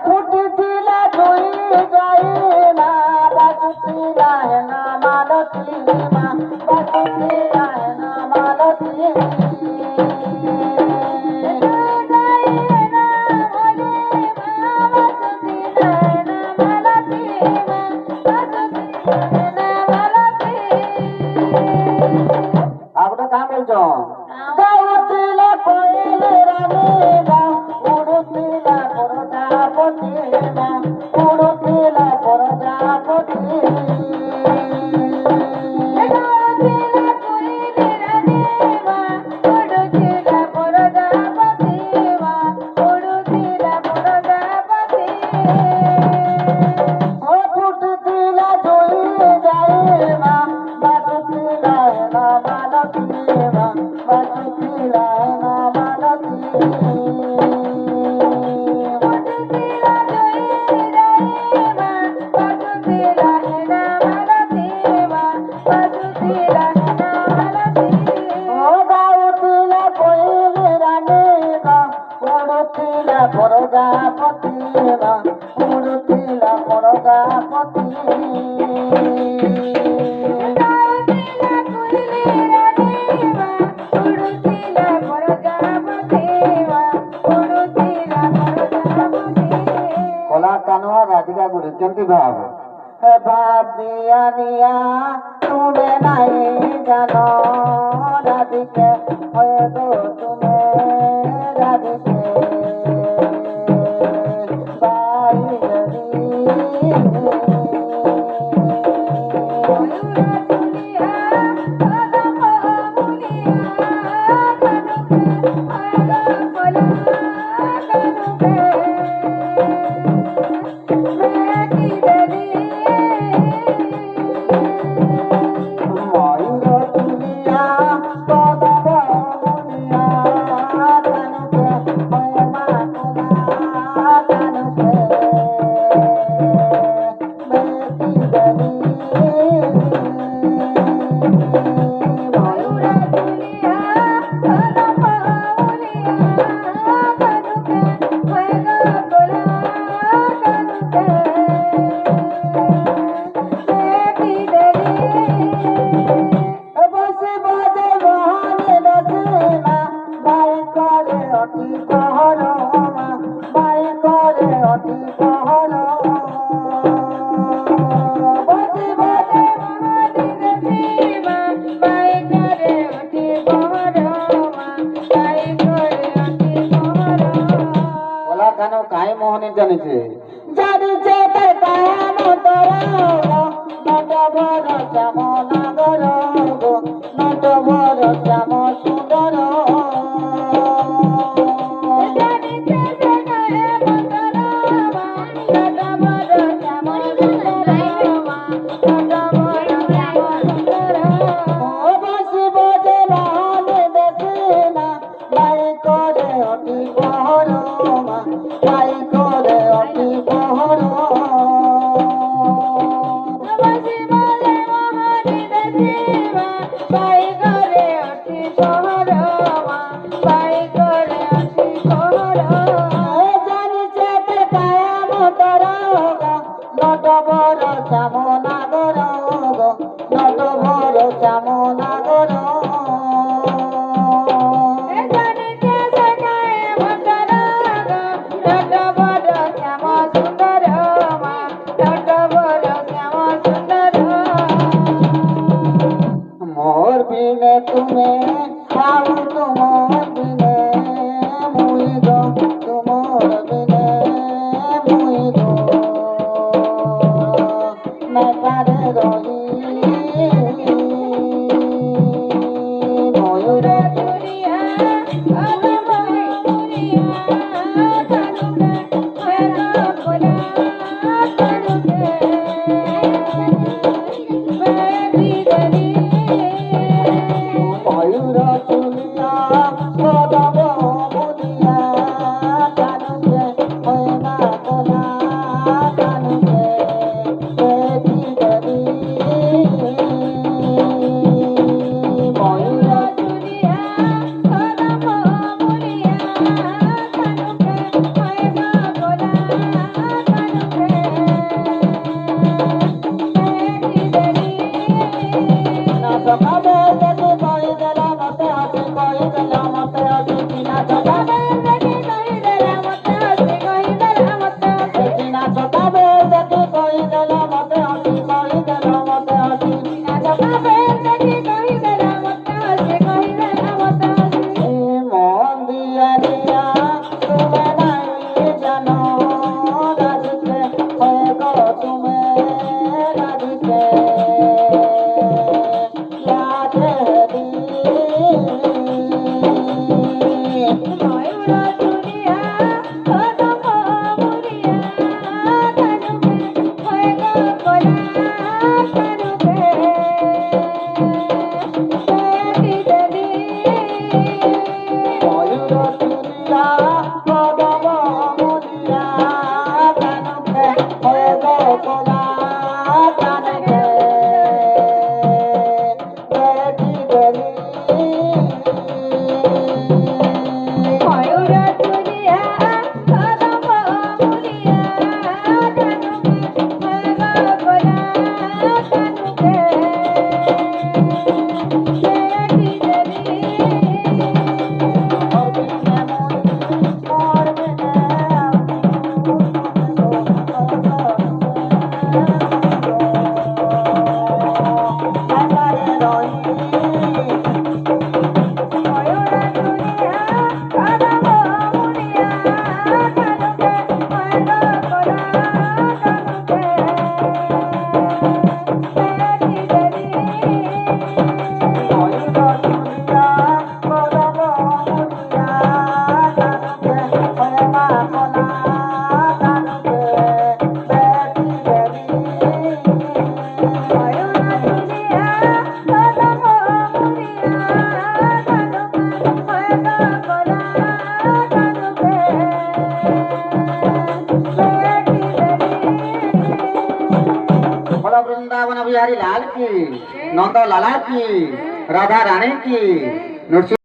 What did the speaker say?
फुटतीला धुई जाईना बाजूतीला है ना मालती बाजूतीला है ना मालती आपण काय बोलतो गावातीला कोयले राणीला उडतीला प्रजापतीला उडतीला प्रजापती प्रजापतीला उडतीला प्रजापती कला कानवा राधिका गुरु केमती भाव भाव दिया निया तुम्हें नहीं जानो राधिके होए दो तुम्हें राधिके काय मोहने जानिছে জানিছে তার কাম তর নট ভর শ্যাম নাগর গো নট ভর শ্যাম সুন্দর জানিছে যে কাম তর নট ভর শ্যাম সুন্দর নট ভর শ্যাম সুন্দর ও বসিব যে লাল দেশনা লাই করে অতি বহরমা লাই করে অতি বহরমা বসিব যে মহানি দেশিবা লাই করে অতি বহরমা वृंदावन बिहारी लाल की, नंद लाला की, राधा रानी की, नृसिंह